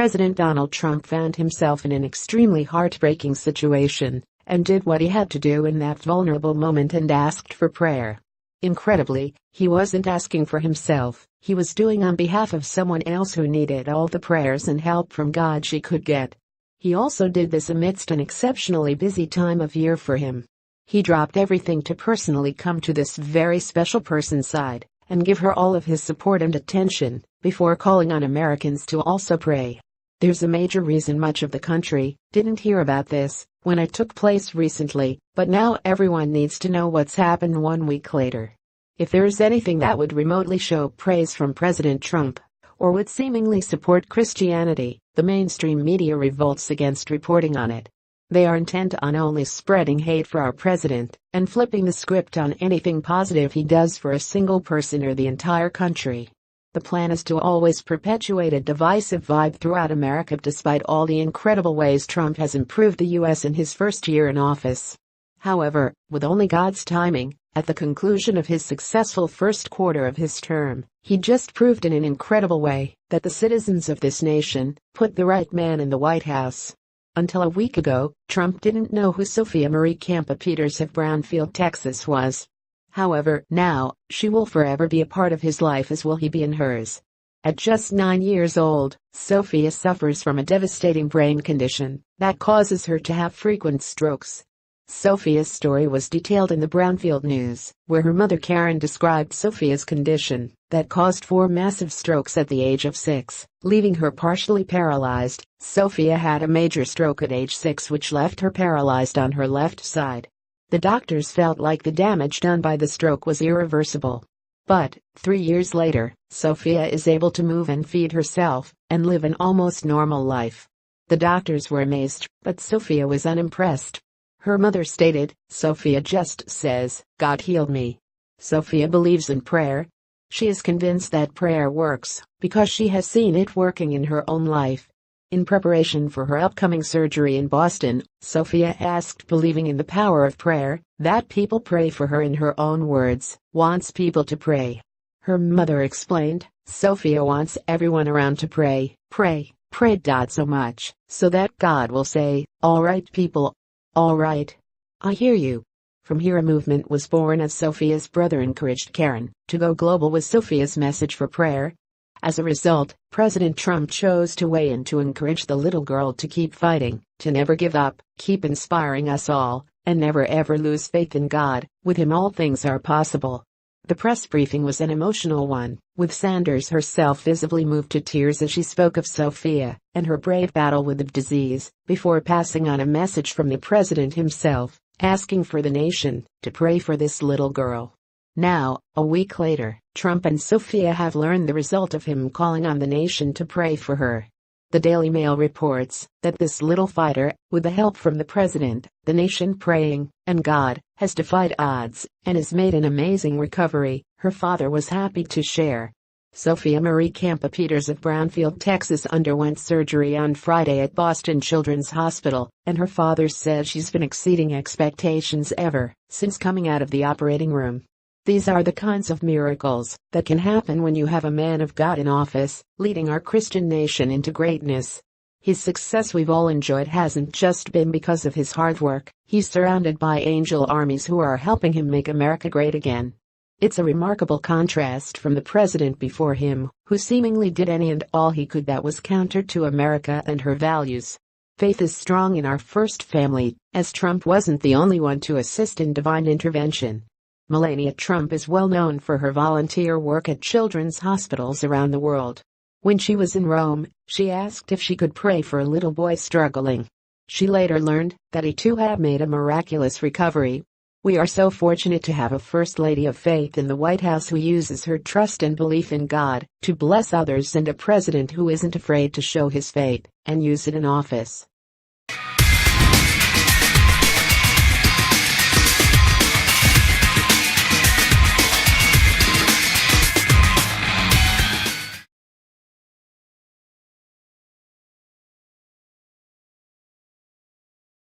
President Donald Trump found himself in an extremely heartbreaking situation and did what he had to do in that vulnerable moment and asked for prayer. Incredibly, he wasn't asking for himself, he was doing on behalf of someone else who needed all the prayers and help from God she could get. He also did this amidst an exceptionally busy time of year for him. He dropped everything to personally come to this very special person's side and give her all of his support and attention before calling on Americans to also pray. There's a major reason much of the country didn't hear about this when it took place recently, but now everyone needs to know what's happened 1 week later. If there is anything that would remotely show praise from President Trump, or would seemingly support Christianity, the mainstream media revolts against reporting on it. They are intent on only spreading hate for our president and flipping the script on anything positive he does for a single person or the entire country. The plan is to always perpetuate a divisive vibe throughout America despite all the incredible ways Trump has improved the U.S. in his first year in office. However, with only God's timing, at the conclusion of his successful first quarter of his term, he just proved in an incredible way that the citizens of this nation put the right man in the White House. Until a week ago, Trump didn't know who Sophia Marie Campa Peters of Brownfield, Texas was. However, now, she will forever be a part of his life as will he be in hers. At just 9 years old, Sophia suffers from a devastating brain condition that causes her to have frequent strokes. Sophia's story was detailed in the Brownfield News, where her mother Karen described Sophia's condition that caused 4 massive strokes at the age of 6, leaving her partially paralyzed. Sophia had a major stroke at age 6 which left her paralyzed on her left side. The doctors felt like the damage done by the stroke was irreversible. But, 3 years later, Sophia is able to move and feed herself and live an almost normal life. The doctors were amazed, but Sophia was unimpressed. Her mother stated, "Sophia just says, 'God healed me.'" Sophia believes in prayer. She is convinced that prayer works because she has seen it working in her own life. In preparation for her upcoming surgery in Boston, Sophia asked, believing in the power of prayer, that people pray for her in her own words, wants people to pray. Her mother explained, "Sophia wants everyone around to pray, pray so much, so that God will say, 'All right people, all right. I hear you.'" From here a movement was born as Sophia's brother encouraged Karen to go global with Sophia's message for prayer. As a result, President Trump chose to weigh in to encourage the little girl to keep fighting, to never give up, keep inspiring us all, and never ever lose faith in God. With him all things are possible. The press briefing was an emotional one, with Sanders herself visibly moved to tears as she spoke of Sophia and her brave battle with the disease, before passing on a message from the president himself, asking for the nation to pray for this little girl. Now, a week later, Trump and Sophia have learned the result of him calling on the nation to pray for her. The Daily Mail reports that this little fighter, with the help from the president, the nation praying, and God, has defied odds and has made an amazing recovery, her father was happy to share. Sophia Marie Campa Peters of Brownfield, Texas underwent surgery on Friday at Boston Children's Hospital, and her father said she's been exceeding expectations ever since coming out of the operating room. These are the kinds of miracles that can happen when you have a man of God in office, leading our Christian nation into greatness. His success we've all enjoyed hasn't just been because of his hard work. He's surrounded by angel armies who are helping him make America great again. It's a remarkable contrast from the president before him, who seemingly did any and all he could that was counter to America and her values. Faith is strong in our first family, as Trump wasn't the only one to assist in divine intervention. Melania Trump is well known for her volunteer work at children's hospitals around the world. When she was in Rome, she asked if she could pray for a little boy struggling. She later learned that he too had made a miraculous recovery. We are so fortunate to have a First Lady of Faith in the White House who uses her trust and belief in God to bless others, and a president who isn't afraid to show his faith and use it in office.